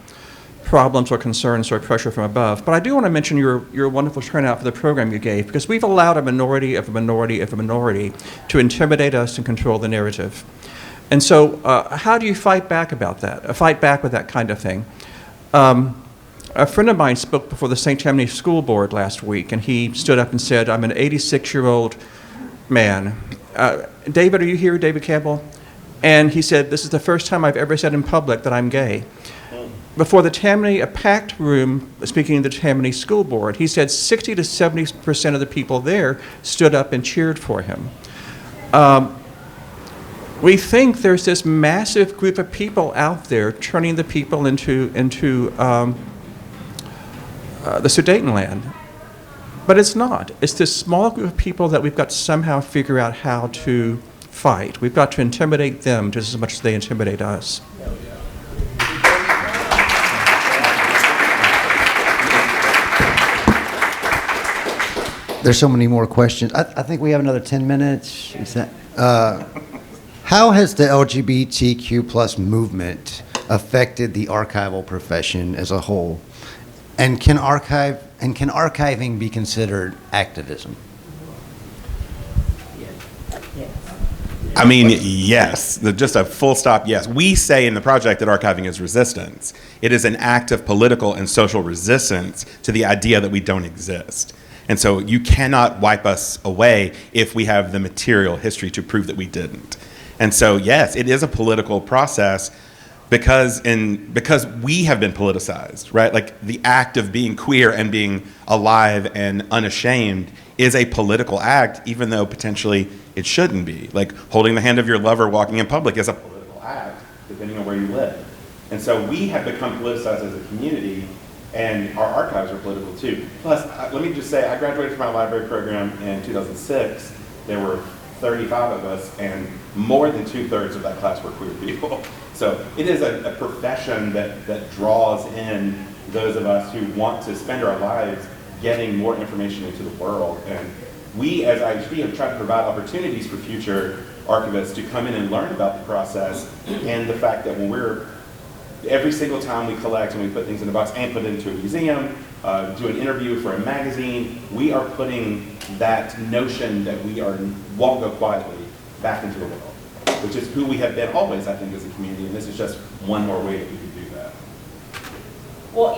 problems or concerns or pressure from above, but I do want to mention your wonderful turnout for the program you gave, because we've allowed a minority of a minority of a minority to intimidate us and control the narrative. And so how do you fight back about that, fight back with that kind of thing? A friend of mine spoke before the St. Tammany School Board last week, and he stood up and said, "I'm an 86-year-old man." David, are you here, David Campbell? And he said, "This is the first time I've ever said in public that I'm gay." Before a packed room, speaking of the Tammany School Board, he said 60 to 70% of the people there stood up and cheered for him. We think there's this massive group of people out there turning the people into the Sudetenland. But it's not. It's this small group of people that we've got to somehow figure out how to fight. We've got to intimidate them just as much as they intimidate us. There's so many more questions. I think we have another 10 minutes. Is that? How has the LGBTQ plus movement affected the archival profession as a whole? And can archiving be considered activism? I mean, yes, just a full stop yes. We say in the project that archiving is resistance. It is an act of political and social resistance to the idea that we don't exist. And so you cannot wipe us away if we have the material history to prove that we didn't. And so, yes, it is a political process because we have been politicized, right? Like the act of being queer and being alive and unashamed is a political act, even though potentially it shouldn't be. Like holding the hand of your lover walking in public is a political act, depending on where you live. And so we have become politicized as a community, and our archives are political too. Plus, let me just say, I graduated from my library program in 2006. There were 35 of us, and more than 2/3 of that class were queer people. So it is a profession that draws in those of us who want to spend our lives getting more information into the world. And we, as IHB, have tried to provide opportunities for future archivists to come in and learn about the process and the fact that every single time we collect and we put things in a box and put it into a museum, do an interview for a magazine, we are putting that notion that we won't go quietly back into the world, which is who we have been always, I think, as a community, and this is just one more way that we can do that. Well,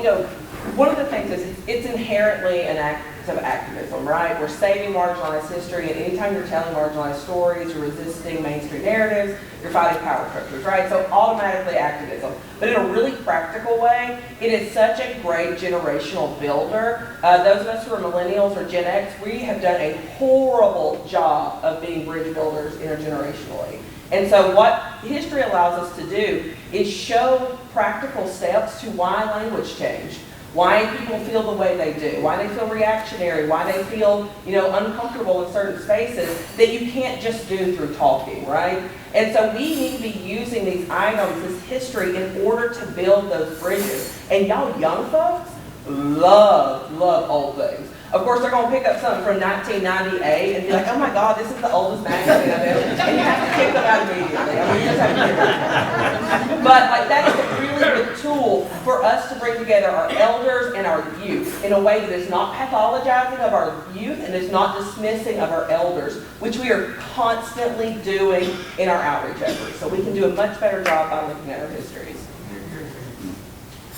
one of the things is it's inherently an act of activism, right? We're saving marginalized history, and anytime you're telling marginalized stories, you're resisting mainstream narratives, you're fighting power structures, right? So automatically activism. But in a really practical way, it is such a great generational builder. Those of us who are millennials or Gen X, we have done a horrible job of being bridge builders intergenerationally. And so what history allows us to do is show practical steps to why language changed, why people feel the way they do, why they feel reactionary, why they feel, uncomfortable in certain spaces that you can't just do through talking, right? And so we need to be using these items, this history, in order to build those bridges. And y'all young folks love old things. Of course, they're going to pick up something from 1998 and be like, oh my God, this is the oldest magazine I've ever, and you have to kick them out immediately. I mean, you just have to kick them out. But that is a really good tool for us to bring together our elders and our youth in a way that is not pathologizing of our youth and is not dismissing of our elders, which we are constantly doing in our outreach efforts. So we can do a much better job by looking at our histories.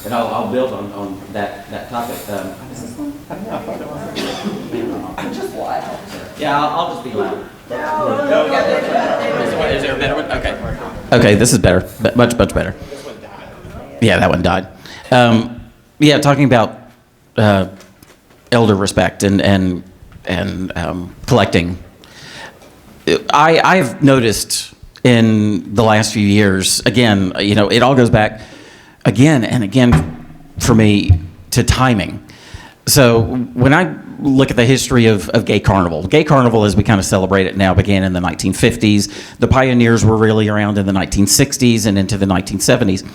And I'll build on that topic. Is this one? I'm just loud. Yeah, I'll just be loud. Is there a better one? Okay. Okay, this is better. Much better. This one died. Yeah, that one died. Talking about elder respect and collecting. I've noticed in the last few years, again, it all goes back again and again for me to timing. So when I look at the history of Gay Carnival as we kind of celebrate it now began in the 1950s. The pioneers were really around in the 1960s and into the 1970s.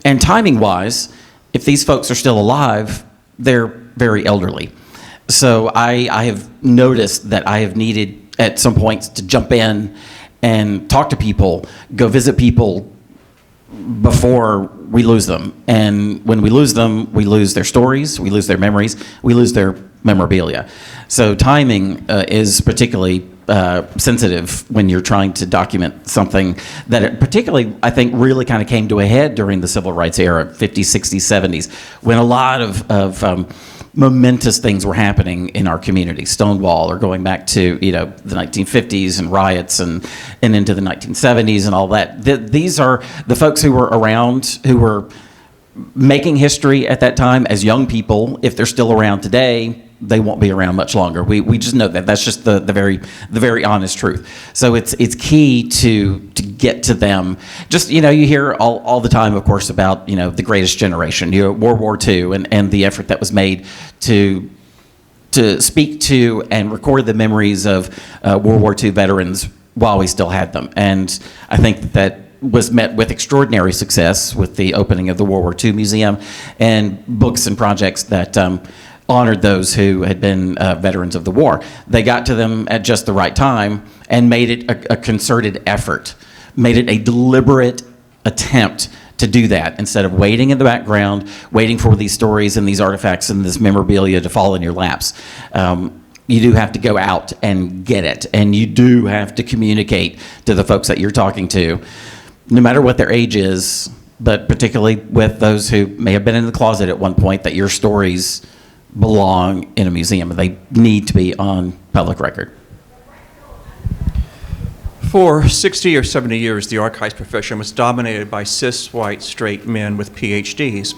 And timing-wise, if these folks are still alive, they're very elderly. So I have noticed that I have needed at some points to jump in and talk to people, go visit people before we lose them. And when we lose them, we lose their stories, we lose their memories, we lose their memorabilia. So timing is particularly sensitive when you're trying to document something that particularly, I think, really kind of came to a head during the civil rights era, 50s, 60s, 70s, when a lot of momentous things were happening in our community. Stonewall, or going back to the 1950s and riots and into the 1970s and all that. These are the folks who were around, who were making history at that time as young people. If they're still around today, they won't be around much longer. We just know that. That's just the very honest truth. So it's key to get to them. Just you hear all the time, of course, about the greatest generation, World War II, and the effort that was made to speak to and record the memories of World War II veterans while we still had them. And I think that was met with extraordinary success with the opening of the World War II Museum and books and projects that honored those who had been veterans of the war. They got to them at just the right time and made it a concerted effort, made it a deliberate attempt to do that instead of waiting in the background, waiting for these stories and these artifacts and this memorabilia to fall in your laps. you do have to go out and get it, and you do have to communicate to the folks that you're talking to, no matter what their age is, but particularly with those who may have been in the closet at one point, that your stories belong in a museum. They need to be on public record. For 60 or 70 years, the archives profession was dominated by cis, white, straight men with PhDs.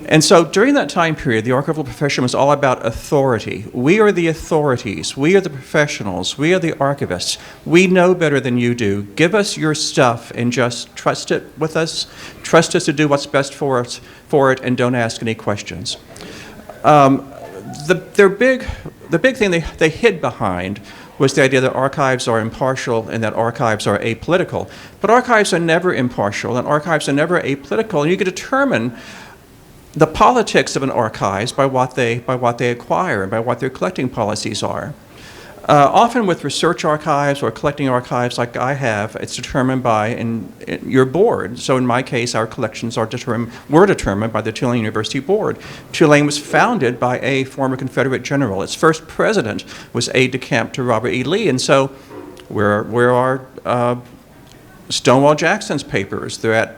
And so during that time period, the archival profession was all about authority. We are the authorities. We are the professionals. We are the archivists. We know better than you do. Give us your stuff and just trust it with us. Trust us to do what's best for it, and don't ask any questions. The big thing they hid behind was the idea that archives are impartial and that archives are apolitical. But archives are never impartial, and archives are never apolitical, and you can determine the politics of an archives by what they acquire and by what their collecting policies are. Often with research archives or collecting archives like I have, it's determined by your board. So in my case, our collections were determined by the Tulane University Board. Tulane was founded by a former Confederate general. Its first president was aide-de-camp to Robert E. Lee. And so where are Stonewall Jackson's papers? They're at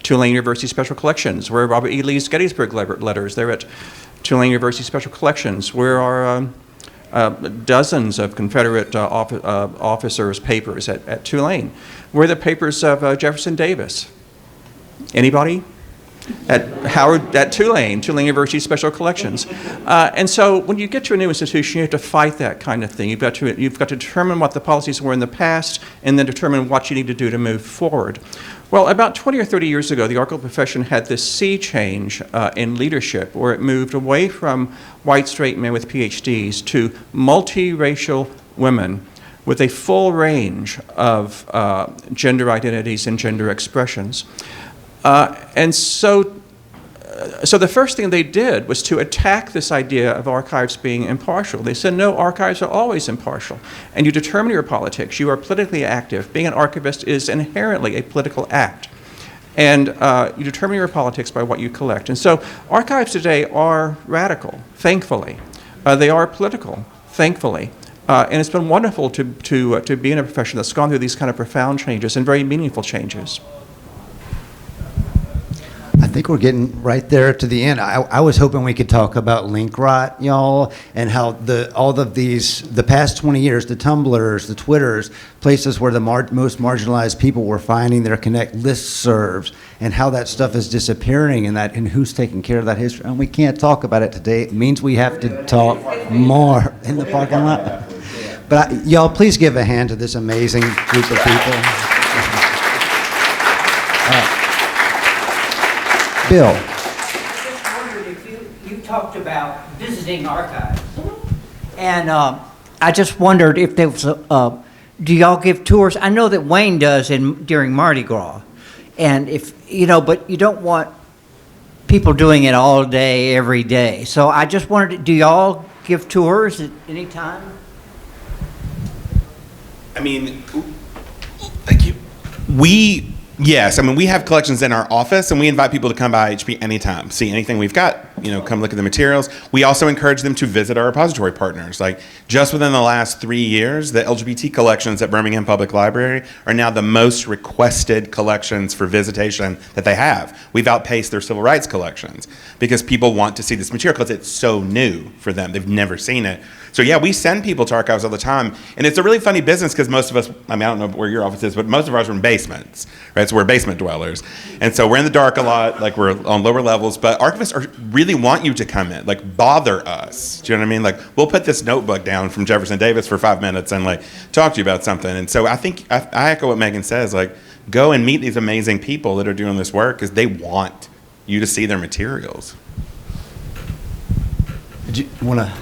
Tulane University Special Collections. Where are Robert E. Lee's Gettysburg letters? They're at Tulane University Special Collections. Where are dozens of Confederate officers' papers at Tulane? Where are the papers of Jefferson Davis? Anybody? At Tulane University Special Collections. And so when you get to a new institution, you have to fight that kind of thing. You've got to determine what the policies were in the past and then determine what you need to do to move forward. Well, about 20 or 30 years ago, the archival profession had this sea change in leadership, where it moved away from white straight men with PhDs to multiracial women with a full range of gender identities and gender expressions. And so the first thing they did was to attack this idea of archives being impartial. They said, no, archives are always impartial, and you determine your politics. You are politically active. Being an archivist is inherently a political act, and you determine your politics by what you collect. And so archives today are radical, thankfully. They are political, thankfully. And it's been wonderful to be in a profession that's gone through these kind of profound changes and very meaningful changes. I think we're getting right there to the end. I was hoping we could talk about link rot, y'all, and how all of these, the past 20 years, the Tumblrs, the Twitters, places where the most marginalized people were finding their Connect listservs, and how that stuff is disappearing, and who's taking care of that history. And we can't talk about it today. It means we have to talk more in the parking lot. But y'all, please give a hand to this amazing group of people. Bill. I just wondered if you talked about visiting archives, and I just wondered if there was do y'all give tours? I know that Wayne does during Mardi Gras, and if but you don't want people doing it all day, every day. So I just wondered, do y'all give tours at any time? I mean, thank you. Yes, I mean, we have collections in our office, and we invite people to come by HP anytime, see anything we've got, come look at the materials. We also encourage them to visit our repository partners. Like, just within the last 3 years, the LGBT collections at Birmingham Public Library are now the most requested collections for visitation that they have. We've outpaced their civil rights collections because people want to see this material because it's so new for them. They've never seen it. So yeah, we send people to archives all the time, and it's a really funny business because most of us, I don't know where your office is, but most of ours are in basements, right? So we're basement dwellers, and so we're in the dark a lot, like we're on lower levels, but archivists really want you to come in, like bother us, do you know what I mean? Like, we'll put this notebook down from Jefferson Davis for 5 minutes and like talk to you about something. And so I think, I echo what Maigen says, like, go and meet these amazing people that are doing this work because they want you to see their materials. Do you want to?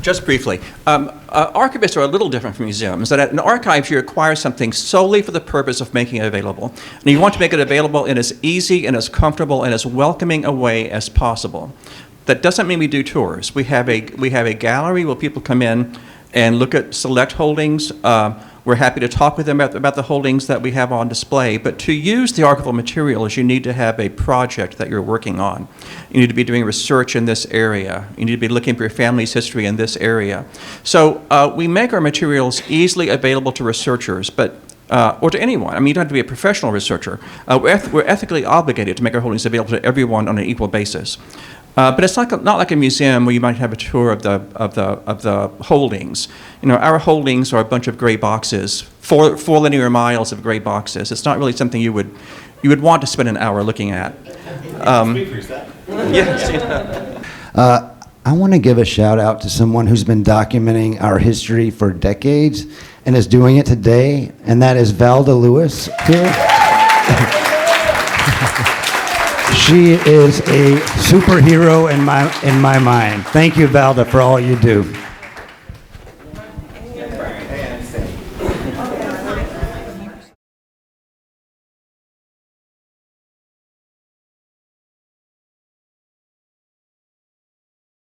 Just briefly, archivists are a little different from museums. That in archives, you acquire something solely for the purpose of making it available. And you want to make it available in as easy and as comfortable and as welcoming a way as possible. That doesn't mean we do tours. We have a gallery where people come in and look at select holdings. We're happy to talk with them about the holdings that we have on display. But to use the archival materials, you need to have a project that you're working on. You need to be doing research in this area. You need to be looking for your family's history in this area. So we make our materials easily available to researchers, but or to anyone. I mean, you don't have to be a professional researcher. We're ethically obligated to make our holdings available to everyone on an equal basis. But it's not like a museum where you might have a tour of the holdings. You know, our holdings are a bunch of gray boxes, four linear miles of gray boxes. It's not really something you would want to spend an hour looking at. Yes. I want to give a shout out to someone who's been documenting our history for decades and is doing it today, and that is Valda Lewis here. She is a superhero in my mind. Thank you, Valda, for all you do.